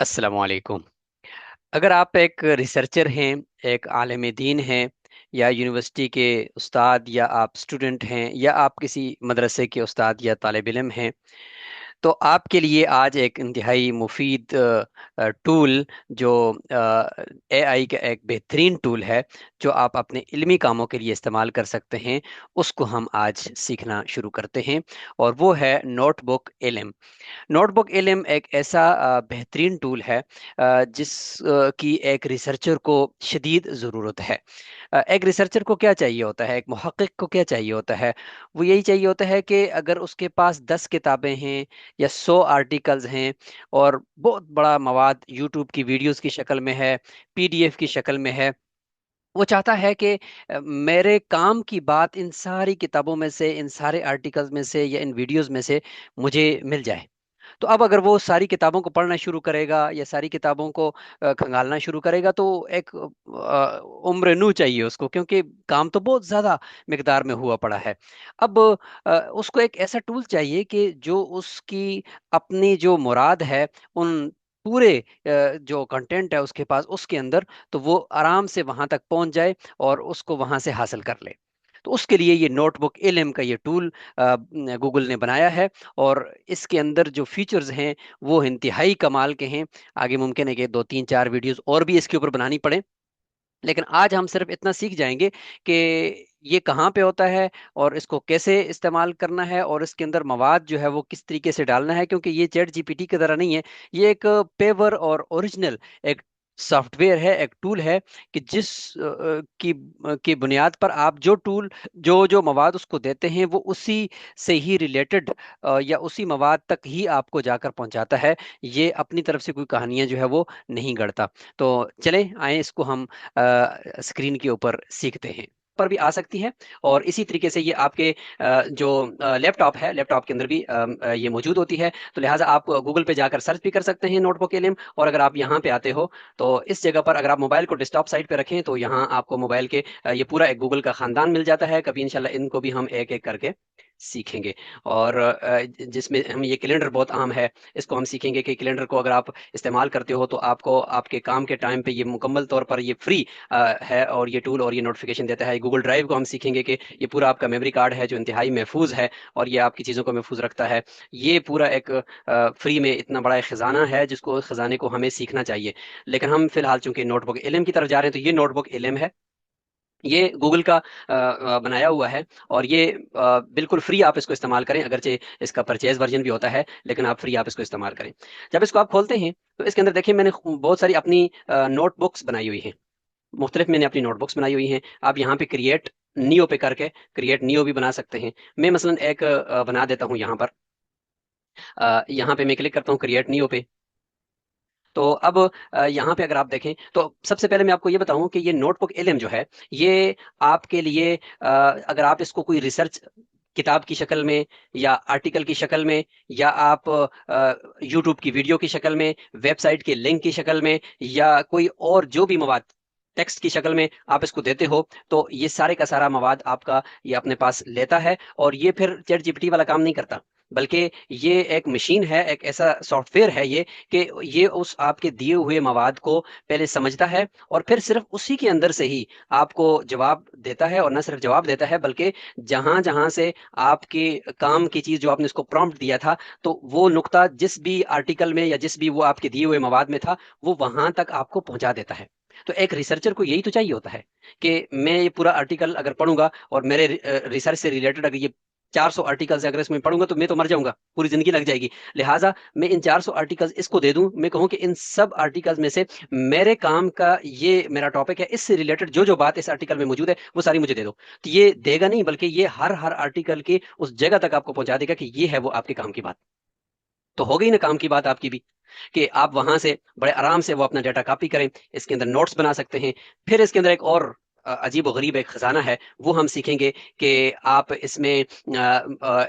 अस्सलाम वालेकुम। अगर आप एक रिसर्चर हैं, एक आलिम दीन हैं, या यूनिवर्सिटी के उस्ताद, या आप स्टूडेंट हैं, या आप किसी मदरसे के उस्ताद या तालिब इल्म हैं, तो आपके लिए आज एक इंतहाई मुफीद टूल जो एआई का एक बेहतरीन टूल है, जो आप अपने इल्मी कामों के लिए इस्तेमाल कर सकते हैं, उसको हम आज सीखना शुरू करते हैं। और वो है नोटबुक इल्म। नोटबुक इल्म एक ऐसा बेहतरीन टूल है जिस की एक रिसर्चर को शदीद ज़रूरत है। एक रिसर्चर को क्या चाहिए होता है, एक मुहक्किक को क्या चाहिए होता है? वो यही चाहिए होता है कि अगर उसके पास 10 किताबें हैं या 100 आर्टिकल्स हैं, और बहुत बड़ा मवाद यूट्यूब की वीडियोस की शक्ल में है, पीडीएफ की शक्ल में है, वो चाहता है कि मेरे काम की बात इन सारी किताबों में से, इन सारे आर्टिकल्स में से, या इन वीडियोस में से मुझे मिल जाए। तो अब अगर वो सारी किताबों को पढ़ना शुरू करेगा, या सारी किताबों को खंगालना शुरू करेगा, तो एक उम्र नू चाहिए उसको, क्योंकि काम तो बहुत ज्यादा मिकदार में हुआ पड़ा है। अब उसको एक ऐसा टूल चाहिए कि जो उसकी अपनी जो मुराद है, उन पूरे जो कंटेंट है उसके पास, उसके अंदर, तो वो आराम से वहां तक पहुंच जाए और उसको वहां से हासिल कर ले। तो उसके लिए ये नोटबुक इल्म का ये टूल गूगल ने बनाया है। और इसके अंदर जो फीचर्स हैं वो इंतहाई कमाल के हैं। आगे मुमकिन है कि दो तीन चार वीडियोस और भी इसके ऊपर बनानी पड़े, लेकिन आज हम सिर्फ इतना सीख जाएंगे कि ये कहाँ पे होता है, और इसको कैसे इस्तेमाल करना है, और इसके अंदर मवाद जो है वो किस तरीके से डालना है। क्योंकि ये चैट जीपीटी की तरह नहीं है, ये एक पेवर और ओरिजिनल एक सॉफ्टवेयर है, एक टूल है, कि जिस की बुनियाद पर आप जो टूल, जो जो मवाद उसको देते हैं, वो उसी से ही रिलेटेड या उसी मवाद तक ही आपको जाकर पहुंचाता है। ये अपनी तरफ से कोई कहानियां जो है वो नहीं गढ़ता। तो चले आए इसको हम स्क्रीन के ऊपर सीखते हैं। पर भी आ सकती है। और इसी तरीके से ये आपके जो लैपटॉप है, लैपटॉप के अंदर भी ये मौजूद होती है। तो लिहाजा आप गूगल पे जाकर सर्च भी कर सकते हैं नोटबुक एलिम। और अगर आप यहाँ पे आते हो, तो इस जगह पर अगर आप मोबाइल को डेस्कटॉप साइड पे रखें, तो यहाँ आपको मोबाइल के ये पूरा एक गूगल का खानदान मिल जाता है। कभी इंशाल्लाह इनको भी हम एक एक करके सीखेंगे। और जिसमें हम ये कैलेंडर बहुत आम है, इसको हम सीखेंगे कि कैलेंडर को अगर आप इस्तेमाल करते हो, तो आपको आपके काम के टाइम पे ये मुकम्मल तौर पर ये फ्री है, और ये टूल और ये नोटिफिकेशन देता है। गूगल ड्राइव को हम सीखेंगे कि ये पूरा आपका मेमोरी कार्ड है जो इंतहाई महफूज है, और ये आपकी चीज़ों को महफूज रखता है। ये पूरा एक फ्री में इतना बड़ा एक खजाना है, जिसको खजाने को हमें सीखना चाहिए। लेकिन हम फिलहाल चूंकि नोटबुक इल्म की तरफ जा रहे हैं, तो ये नोटबुक इल्म है। ये गूगल का बनाया हुआ है, और ये बिल्कुल फ्री आप इसको इस्तेमाल करें। अगरचे इसका परचेज वर्जन भी होता है, लेकिन आप फ्री आप इसको इस्तेमाल करें। जब इसको आप खोलते हैं, तो इसके अंदर देखिए मैंने बहुत सारी अपनी नोटबुक्स बनाई हुई हैं। मुख्तलिफ मैंने अपनी नोटबुक्स बनाई हुई हैं। आप यहाँ पे क्रिएट नियो पे करके क्रिएट नियो भी बना सकते हैं। मैं मसलन एक बना देता हूँ यहाँ पर। यहाँ पे मैं क्लिक करता हूँ क्रिएट नियो पे। तो अब यहाँ पे अगर आप देखें, तो सबसे पहले मैं आपको ये बताऊं कि ये नोटबुक एलएम जो है, ये आपके लिए अगर आप इसको कोई रिसर्च किताब की शक्ल में, या आर्टिकल की शक्ल में, या आप यूट्यूब की वीडियो की शक्ल में, वेबसाइट के लिंक की शक्ल में, या कोई और जो भी मवाद टेक्स्ट की शक्ल में आप इसको देते हो, तो ये सारे का सारा मवाद आपका ये अपने पास लेता है। और ये फिर चैट जीपीटी वाला काम नहीं करता, बल्कि ये एक मशीन है, एक ऐसा सॉफ्टवेयर है ये, कि ये उस आपके दिए हुए मवाद को पहले समझता है, और फिर सिर्फ उसी के अंदर से ही आपको जवाब देता है। और न सिर्फ जवाब देता है, बल्कि जहां जहां से आपके काम की चीज जो आपने इसको प्रॉम्प्ट दिया था, तो वो नुक्ता जिस भी आर्टिकल में या जिस भी वो आपके दिए हुए मवाद में था, वो वहां तक आपको पहुंचा देता है। तो एक रिसर्चर को यही तो चाहिए होता है, कि मैं ये पूरा आर्टिकल अगर पढ़ूंगा, और मेरे रिसर्च से रिलेटेड अगर ये 400 आर्टिकल्स अगर इसमें पढ़ूंगा, तो मैं तो मर जाऊंगा, पूरी जिंदगी लग जाएगी। लिहाजा मैं इन 400 आर्टिकल्स इसको दे दूं, मैं कहूं कि इन सब आर्टिकल्स में से मेरे काम का ये मेरा टॉपिक है, इससे रिलेटेड जो जो बात इस आर्टिकल में मौजूद है वो सारी मुझे दे दो। तो ये देगा नहीं, बल्कि ये हर हर आर्टिकल के उस जगह तक आपको पहुंचा देगा कि ये है वो आपके काम की बात। तो हो गई ना काम की बात आपकी भी, कि आप वहां से बड़े आराम से वो अपना डाटा कॉपी करें, इसके अंदर नोट्स बना सकते हैं। फिर इसके अंदर एक और अजीब व गरीब एक खजाना है, वो हम सीखेंगे कि आप इसमें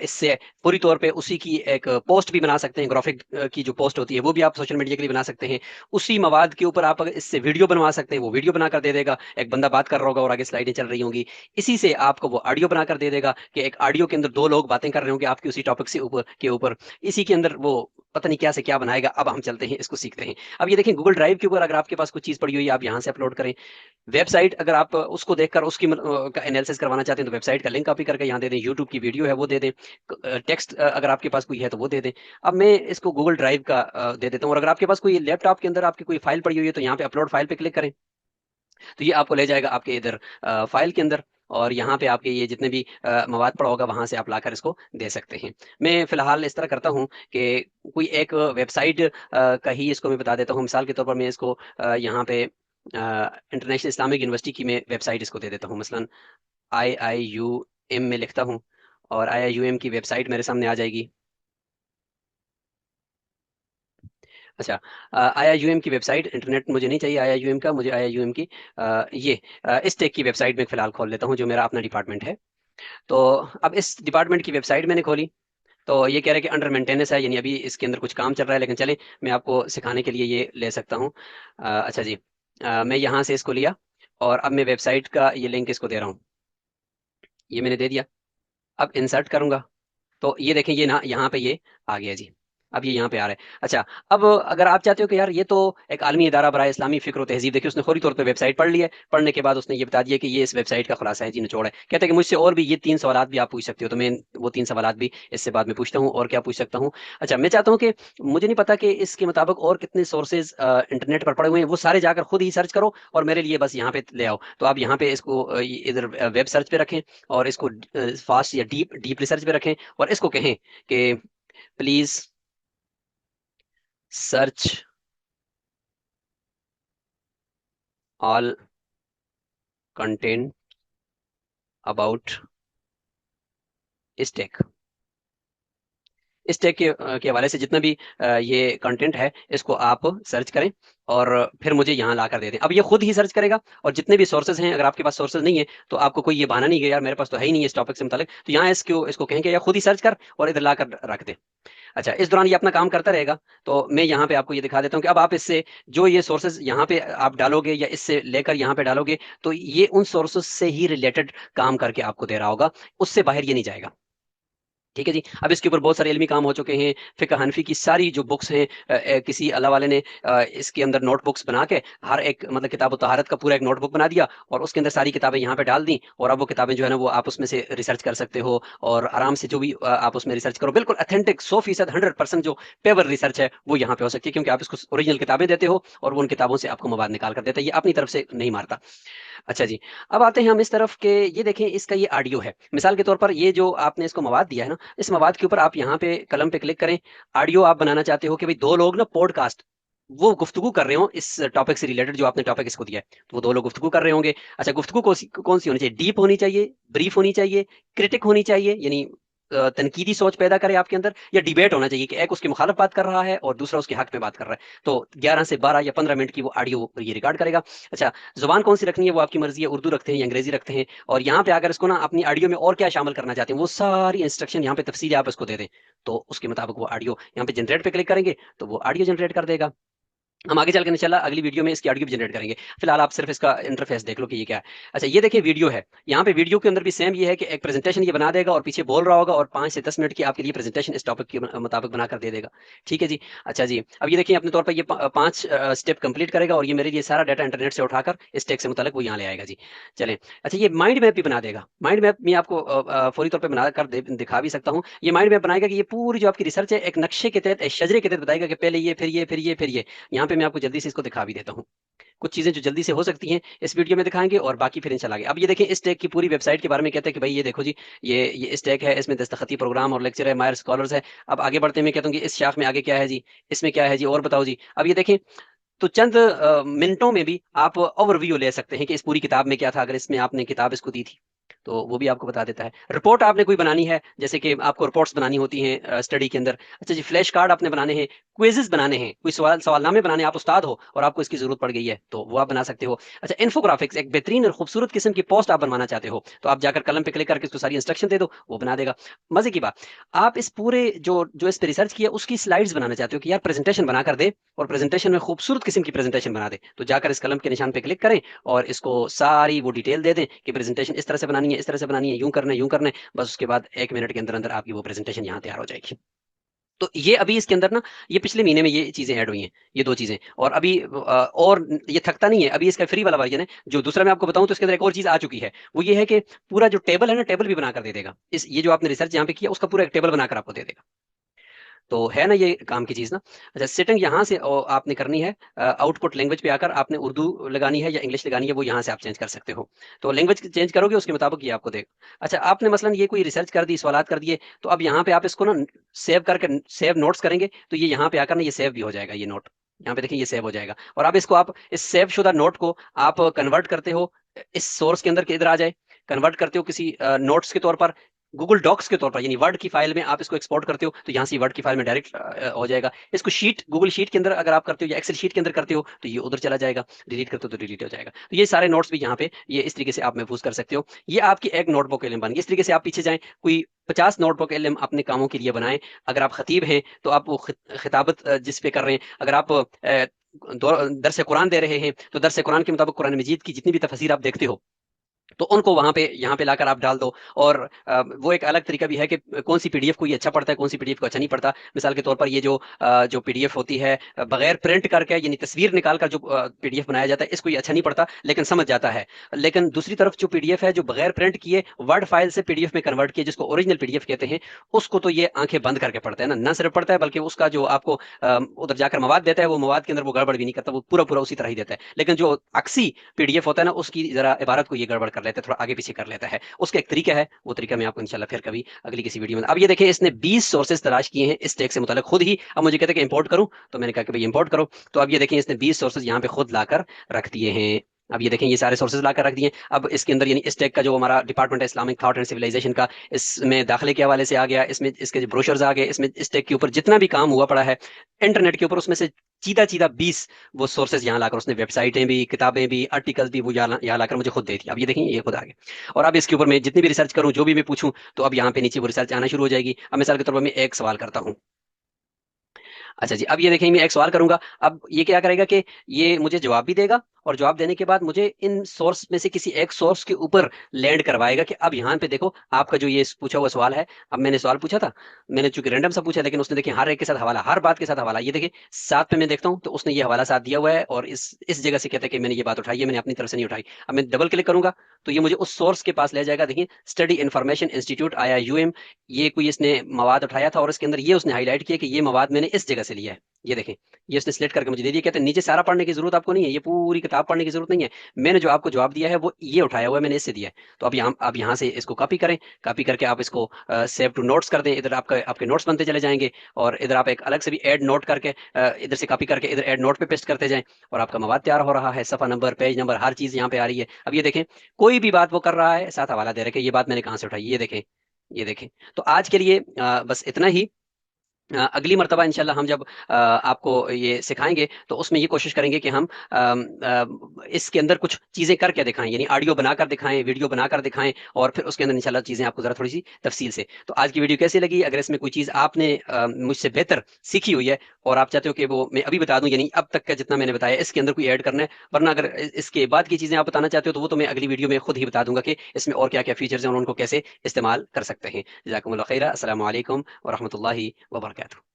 इससे पूरी तौर पे उसी की एक पोस्ट भी बना सकते हैं। ग्राफिक की जो पोस्ट होती है, वो भी आप सोशल मीडिया के लिए बना सकते हैं। उसी मवाद के ऊपर आप अगर इससे वीडियो बनवा सकते हैं, वो वीडियो बनाकर दे देगा। एक बंदा बात कर रहा होगा और आगे स्लाइडें चल रही होंगी, इसी से आपको वो ऑडियो बनाकर दे देगा, कि एक ऑडियो के अंदर दो लोग बातें कर रहे होंगे आपके उसी टॉपिक से ऊपर के ऊपर। इसी के अंदर वो पता नहीं क्या से क्या बनाएगा। अब हम चलते हैं, इसको सीखते हैं। अब ये देखें, गूगल ड्राइव के ऊपर अगर आपके पास कुछ चीज़ पड़ी हुई है, आप यहाँ से अपलोड करें। वेबसाइट अगर आप उसको देखकर उसकी का एनालिसिस करवाना चाहते हैं तो वेबसाइट का लिंक कॉपी करके यहाँ दे दें, यूट्यूब की वीडियो है वो दे दें, टेक्स्ट अगर आपके पास कोई है तो वो दे दें। अब मैं इसको गूगल ड्राइव का दे देता हूँ। और अगर आपके पास कोई लैपटॉप के अंदर आपकी कोई फाइल पड़ी हुई है तो यहाँ पे अपलोड फाइल पे क्लिक करें, तो ये आपको ले जाएगा आपके इधर फाइल के अंदर, और यहाँ पे आपके ये जितने भी मवाद पड़ा होगा वहां से आप लाकर इसको दे सकते हैं। मैं फिलहाल इस तरह करता हूँ कि कोई एक वेबसाइट का ही इसको मैं बता देता हूँ। मिसाल के तौर पर मैं इसको यहाँ पे इंटरनेशनल इस्लामिक यूनिवर्सिटी की मैं वेबसाइट इसको दे देता हूँ। मसलन IIUM में लिखता हूँ और IIUM की वेबसाइट मेरे सामने आ जाएगी। अच्छा, IIUM की वेबसाइट, इंटरनेट मुझे नहीं चाहिए IIUM का, मुझे IIUM की इस टेक की वेबसाइट में फिलहाल खोल लेता हूँ जो मेरा अपना डिपार्टमेंट है। तो अब इस डिपार्टमेंट की वेबसाइट मैंने खोली, तो ये कह रहा है कि अंडर मेंटेनेंस है, यानी अभी इसके अंदर कुछ काम चल रहा है, लेकिन चले मैं आपको सिखाने के लिए ये ले सकता हूँ। अच्छा जी, मैं यहाँ से इसको लिया और अब मैं वेबसाइट का ये लिंक इसको दे रहा हूँ, ये मैंने दे दिया। अब इंसर्ट करूंगा तो ये देखें, ये ना यहाँ पे ये आ गया जी। अब ये यहाँ पे आ रहा है। अच्छा, अब अगर आप चाहते हो कि यार ये तो एक आलमी इदारा बराए इस्लामी फिक्र और तहजीब, देखिए उसने फौरी तौर पे वेबसाइट पढ़ ली है, पढ़ने के बाद उसने ये बता दिया कि ये इस वेबसाइट का खुलासा है जी, निचोड़ है। कहते हैं कि मुझसे और भी ये 3 सवालात भी आप पूछ सकते हो, तो मैं वो 3 सवालात भी इससे बाद में पूछता हूँ। और क्या पूछ सकता हूँ? अच्छा, मैं चाहता हूँ कि मुझे नहीं पता कि इसके मुताबिक और कितने सोर्सेज इंटरनेट पर पड़े हुए हैं, वो सारे जाकर खुद ही सर्च करो और मेरे लिए बस यहाँ पे ले आओ। तो आप यहाँ पे इसको इधर वेब सर्च पे रखें और इसको फास्ट या डीप डीप रिसर्च पे रखें और इसको कहें कि please search all content about stack. इस टैग के हवाले से जितना भी ये कंटेंट है इसको आप सर्च करें और फिर मुझे यहाँ ला कर दे दें। अब ये खुद ही सर्च करेगा और जितने भी सोर्सेज हैं, अगर आपके पास सोर्सेज नहीं है तो आपको कोई ये बहाना नहीं है यार मेरे पास तो है ही नहीं इस टॉपिक से मुतालिक, तो यहाँ इसको कहेंगे या खुद ही सर्च कर और इधर ला कर रख दे। अच्छा, इस दौरान ये अपना काम करता रहेगा। तो मैं यहाँ पे आपको ये दिखा देता हूँ कि अब आप इससे जो ये सोर्सेज यहाँ पे आप डालोगे या इससे लेकर यहाँ पे डालोगे तो ये उन सोर्सेज से ही रिलेटेड काम करके आपको दे रहा होगा, उससे बाहर ये नहीं जाएगा। ठीक है जी। अब इसके ऊपर बहुत सारे इल्मी काम हो चुके हैं। फिक्र हनफी की सारी जो बुक्स हैं, किसी अल्लाह वाले ने इसके अंदर नोटबुक्स बना के हर एक मतलब किताब तहारत का पूरा एक नोटबुक बना दिया और उसके अंदर सारी किताबें यहाँ पे डाल दी, और अब वो किताबें जो है ना वो आप उसमें से रिसर्च कर सकते हो और आराम से जो भी आप उसमें रिसर्च करो, बिल्कुल अथेंटिक 100% 100% जो पेवर रिसर्च है वो यहाँ पे हो सकती है, क्योंकि आप इसको ओरिजिनल किताबें देते हो और वो उन किताबों से आपको मवाद निकाल कर देता है, ये अपनी तरफ से नहीं मारता। अच्छा जी, अब आते हैं हम इस तरफ के, ये देखें इसका ये ऑडियो है। मिसाल के तौर पर ये जो आपने इसको मवाद दिया है ना, इस मवाद के ऊपर आप यहाँ पे कलम पे क्लिक करें। ऑडियो आप बनाना चाहते हो कि भाई दो लोग ना पॉडकास्ट वो गुफ्तगू कर रहे हो इस टॉपिक से रिलेटेड, जो आपने टॉपिक इसको दिया है तो वो दो लोग गुफ्तगू कर रहे होंगे। अच्छा, गुफ्तगू कौन सी होनी चाहिए? डीप होनी चाहिए, ब्रीफ होनी चाहिए, क्रिटिक होनी चाहिए, यानी तनकीदी सोच पैदा करे आपके अंदर, या डिबेट होना चाहिए कि एक उसके मुखालिफ बात कर रहा है और दूसरा उसके हक में बात कर रहा है। तो 11 से 12 या 15 मिनट की वो ऑडियो ये रिकॉर्ड करेगा। अच्छा, जुबान कौन सी रखनी है वो आपकी मर्जी है, उर्दू रखते हैं या अंग्रेजी रखते हैं, और यहाँ पे अगर इसको ना अपनी ऑडियो में और क्या शामिल करना चाहते हैं वो सारी इंस्ट्रक्शन यहाँ पे तफसीली आप इसको दे दें, तो उसके मुताबिक वो ऑडियो यहाँ पे जनरेट पे क्लिक करेंगे तो वो ऑडियो जनरेट कर देगा। हम आगे चल के इंशाल्लाह अगली वीडियो में इसकी ऑडियो भी जनरेट करेंगे। फिलहाल आप सिर्फ इसका इंटरफेस देख लो कि ये क्या है। अच्छा, ये देखिए वीडियो है। यहाँ पे वीडियो के अंदर भी सेम ये है कि एक प्रेजेंटेशन ये बना देगा और पीछे बोल रहा होगा और 5 से 10 मिनट की आपके लिए प्रेजेंटेशन इस टॉपिक के मुताबिक बनाकर दे देगा। ठीक है जी। अच्छा जी, अब ये देखिए अपने तौर पर ये 5 स्टेप कंप्लीट करेगा और ये मेरे लिए सारा डाटा इंटरनेट से उठाकर इस टेक से मुतालिक वो यहाँ ले आएगा जी। चलें, अच्छा ये माइंड मैप भी बना देगा। माइंड मैप मैं आपको फौरी तौर पर बना कर दिखा भी सकता हूँ। ये माइंड मैप बनाएगा कि ये पूरी जो आपकी रिसर्च है एक नक्शे के तहत, एक शजरे के तहत बताएगा कि पहले ये, फिर ये, फिर ये, फिर ये। यहाँ पे मैं आपको जल्दी से इसको दिखा भी देता हूँ। कुछ चीजें जो जल्दी से हो सकती हैं इस वीडियो में दिखाएंगे और बाकी फिर इंशाल्लाह आगे। अब ये देखें इस टैग की पूरी वेबसाइट के बारे में कहते हैं कि भाई ये देखो जी, ये इस टैग है, इसमें दस्तखती प्रोग्राम और लेक्चर है, मायर स्कॉलर्स है। अब आगे बढ़ते मैं कहता हूँ कि इस शाख में आगे क्या है जी, इसमें क्या है जी, और बताओ जी। अब ये देखें, तो चंद मिनटों में भी आप ओवरव्यू ले सकते हैं कि इस पूरी किताब में क्या था, अगर इसमें आपने किताब इसको दी थी तो वो भी आपको बता देता है। रिपोर्ट आपने कोई बनानी है, जैसे कि आपको रिपोर्ट्स बनानी होती हैं स्टडी के अंदर। अच्छा जी, फ्लैश कार्ड आपने बनाने हैं, क्विजेस बनाने हैं, कोई सवालनामे बनाने हैं, आप उस्ताद हो और आपको इसकी जरूरत पड़ गई है तो वो आप बना सकते हो। अच्छा, इन्फोग्राफिक्स, एक बेहतरीन और खूबसूरत किस्म की पोस्ट आप बनवाना चाहते हो तो आप जाकर कलम पे क्लिक करके उसको सारी इंस्ट्रक्शन दे दो, वो बना देगा। मजे की बात, आप इस पूरे जो जो इस पे रिसर्च किया उसकी स्लाइड्स बनाना चाहते हो कि यार प्रेजेंटेशन बनाकर दे और प्रेजेंटेशन में खूबसूरत किस्म की प्रेजेंटेशन बना दे, तो जाकर इस कलम के निशान पे क्लिक करें और इसको सारी वो डिटेल दे दें कि प्रेजेंटेशन इस तरह से बनानी है, इस तरह से बनानी है, यूं करना है, यूं करना है। बस उसके बाद 1 मिनट के अंदर अंदर आपकी वो प्रेजेंटेशन यहाँ तैयार हो जाएगी। تو یہ ابھی اس کے اندر نا، یہ پچھلے مہینے میں یہ چیزیں ایڈ ہوئی ہیں، یہ دو چیزیں، اور ابھی اور یہ تھکتا نہیں ہے، ابھی اس کا فری والا ورژن ہے جو دوسرا میں آپ کو بتاؤں تو اس کے اندر ایک اور چیز آ چکی ہے، وہ یہ ہے کہ پورا جو ٹیبل ہے نا، ٹیبل بھی بنا کر دے دے گا، یہ جو آپ نے ریسرچ یہاں پہ کیا اس کا پورا ایک ٹیبل بنا کر آپ کو دے دے گا، تو ہے نا یہ کام کی چیز نا۔ اچھا، سیٹنگ یہاں سے آپ نے کرنی ہے، آؤٹ پٹ لینگویج پہ آ کر آپ نے اردو لگانی ہے یا انگلش لگانی ہے، وہ یہاں سے آپ چینج کر سکتے ہو، تو لینگویج چینج کرو گے اس کے مطابق یہ آپ کو دے گا۔ اچھا، آپ نے مثلا یہ کوئی ریسرچ کر دی، سوالات کر دیے، تو اب یہاں پہ آپ اس کو نا سیو کر کے سیو نوٹس کریں گے، تو یہ یہاں پہ آ کر نا یہ سیو بھی ہو جائے گا، یہ نوٹ یہاں پہ دیکھیں یہ سیو ہو جائے گا، اور اب اس کو آپ اس سیو شدہ نوٹ کو آپ کنورٹ کرتے ہو اس سورس کے اندر کہ ادھر آ جائے، کنورٹ کرتے ہو کسی نوٹس کے طور پر، گوگل ڈاکس کے طور پر، یعنی ورڈ کی فائل میں آپ اس کو ایکسپورٹ کرتے ہو، تو یہاں سے ورڈ کی فائل میں ڈائریکٹ ہو جائے گا۔ اس کو شیٹ، گوگل شیٹ کے اندر اگر آپ کرتے ہو یا ایکسل شیٹ کے اندر کرتے ہو تو یہ ادھر چلا جائے گا، ڈیلیٹ کرتے ہو تو ڈیلیٹ ہو جائے گا، تو یہ سارے نوٹس بھی یہاں پہ یہ اس طریقے سے آپ محفوظ کر سکتے ہو۔ یہ آپ کی ایک نوٹ بک علم بن گئی، اس طریقے سے آپ پیچھے جائیں، کوئی 50 نوٹ بک علم اپنے کاموں کے لیے بنائیں۔ اگر آپ خطیب ہیں تو آپ وہ خطابت جس پہ کر رہے ہیں، اگر آپ درس قرآن دے رہے ہیں تو درس قرآن کے مطابق قرآن مجید کی جتنی بھی تفسیر آپ دیکھتے ہو تو ان کو وہاں پہ یہاں پہ لا کر آپ ڈال دو، اور وہ ایک الگ طریقہ بھی ہے کہ کون سی پی ڈی ایف کو یہ اچھا پڑتا ہے، کون سی پی ڈی ایف کو اچھا نہیں پڑتا۔ مثال کے طور پر یہ جو پی ڈی ایف ہوتی ہے بغیر پرنٹ کر کے، یعنی تصویر نکال کر جو پی ڈی ایف بنایا جاتا ہے، اس کو یہ اچھا نہیں پڑتا لیکن سمجھ جاتا ہے، لیکن دوسری طرف جو پی ڈی ایف ہے جو بغیر پرنٹ کیے ورڈ فائل سے پی ڈی ایف میں کنورٹ کیے، جس کو اوریجنل پی ڈی ایف کہتے ہیں، اس کو تو یہ آنکھیں بند کر کے پڑھتا ہے نا، نہ صرف پڑھتا ہے بلکہ اس کا جو آپ کو ادھر جا کر مواد دیتا ہے، وہ مواد کے اندر وہ گڑبڑ بھی نہیں کرتا، وہ پورا پورا اسی طرح ہی دیتا ہے، لیکن جو عکسی پی ڈی ایف ہوتا ہے نا، اس کی ذرا عبارت کو یہ گڑبڑ کر لیتا ہے، تھوڑا آگے پیچھے کر لیتا ہے، اس کا ایک طریقہ ہے، وہ طریقہ میں آپ کو انشاءاللہ پھر کبھی اگلی کسی ویڈیو میں۔ اب یہ دیکھیں اس نے 20 سورسز تلاش کیے ہیں اس ٹیک سے متعلق خود ہی، اب مجھے کہتے ہیں کہ امپورٹ کروں، تو میں نے کہا کہ بھائی امپورٹ کرو، تو اب یہ دیکھیں اس نے 20 سورسز یہاں پہ خود لا کر رکھ دیے ہیں۔ اب یہ دیکھیں یہ سارے سورسز لا کر رکھ دیے، اب اس کے اندر یعنی اس ٹیک کا جو ہمارا ڈپارٹمنٹ ہے اسلامک تھاٹ اینڈ سیولائزیشن کا، اس میں داخلے کے حوالے سے آ گیا، اس میں اس کے جو بروشرز آ گئے، اس میں اس ٹیک کے اوپر جتنا بھی کام ہوا پڑا ہے انٹرنیٹ کے اوپر، اس میں سے چیدہ چیدہ 20 وہ سورسز یہاں لا کر اس نے ویب سائٹیں بھی، کتابیں بھی، آرٹیکلز بھی وہ یہاں لا کر مجھے خود دے دی۔ اب یہ دیکھیں یہ خود آ گیا، اور اب اس کے اوپر میں جتنی بھی ریسرچ کروں، جو بھی میں پوچھوں، تو اب یہاں پہ نیچے وہ ریسرچ آنا شروع ہو جائے گی۔ اب مثال کے طور پر میں ایک سوال کرتا ہوں، اچھا جی، اب یہ دیکھیں میں ایک سوال کروں گا، اب یہ کیا کرے گا کہ یہ مجھے جواب بھی دے گا، اور جواب دینے کے بعد مجھے ان سورس میں سے کسی ایک سورس کے اوپر لینڈ کروائے گا کہ اب یہاں پہ دیکھو آپ کا جو یہ پوچھا ہوا سوال ہے، اب میں نے سوال پوچھا تھا، میں نے چونکہ رینڈم سا پوچھا، لیکن اس نے دیکھیں ہر ایک کے ساتھ حوالہ، ہر بات کے ساتھ حوالہ، یہ دیکھیں ساتھ میں دیکھتا ہوں تو اس نے یہ حوالہ ساتھ دیا ہوا ہے، اور اس جگہ سے کہتا ہے کہ میں نے یہ بات اٹھائی ہے، میں نے اپنی طرف سے نہیں اٹھائی۔ اب میں ڈبل کلک کروں گا تو یہ مجھے اس سورس کے پاس لے جائے گا، دیکھیں اسٹڈی انفارمیشن انسٹیٹیوٹ IIUM، یہ کوئی اس نے مواد اٹھایا تھا، اور اس کے اندر یہ اس نے ہائی لائٹ کیا کہ یہ مواد میں نے اس جگہ سے لیا ہے، یہ دیکھیں یہ اس نے سلیکٹ کر کے مجھے دے دیا، کہتے ہیں نیچے سارا پڑھنے کی ضرورت آپ کو نہیں ہے، یہ پوری کتاب پڑھنے کی ضرورت نہیں ہے، میں نے جو آپ کو جواب دیا ہے وہ یہ اٹھایا ہوا ہے، میں نے اس سے دیا ہے۔ تو اب یہاں سے اس کو کاپی کریں، کاپی کر کے آپ اس کو سیو ٹو نوٹس کر دیں، ادھر آپ کے نوٹس بنتے چلے جائیں گے، اور ادھر آپ ایک الگ سے بھی ایڈ نوٹ کر کے ادھر سے کاپی کر کے ادھر ایڈ نوٹ پہ پیسٹ کرتے جائیں، اور آپ کا مواد تیار ہو رہا ہے، صفحہ نمبر، پیج نمبر، ہر چیز یہاں پہ آ رہی ہے۔ اب یہ دیکھیں کوئی بھی بات وہ کر رہا ہے ساتھ حوالہ دے رہے کہ یہ بات میں نے کہاں سے اٹھائی، یہ دیکھیں، یہ دیکھیں۔ تو آج کے لیے بس اتنا ہی، اگلی مرتبہ انشاءاللہ ہم جب آپ کو یہ سکھائیں گے تو اس میں یہ کوشش کریں گے کہ ہم اس کے اندر کچھ چیزیں کر کے دکھائیں، یعنی آڈیو بنا کر دکھائیں، ویڈیو بنا کر دکھائیں، اور پھر اس کے اندر انشاءاللہ چیزیں آپ کو ذرا تھوڑی سی تفصیل سے۔ تو آج کی ویڈیو کیسی لگی؟ اگر اس میں کوئی چیز آپ نے مجھ سے بہتر سیکھی ہوئی ہے اور آپ چاہتے ہو کہ وہ میں ابھی بتا دوں، یعنی اب تک کا جتنا میں نے بتایا اس کے اندر کوئی ایڈ کرنا ہے، ورنہ اگر اس کے بعد کی چیزیں آپ بتانا چاہتے ہو تو وہ تو میں اگلی ویڈیو میں خود ہی بتا دوں گا کہ اس میں اور کیا کیا فیچرز ہیں اور ان کو کیسے استعمال کر سکتے ہیں۔ جزاکم اللہ خیرہ، السلام علیکم ورحمۃ اللہ وبرکاتہ۔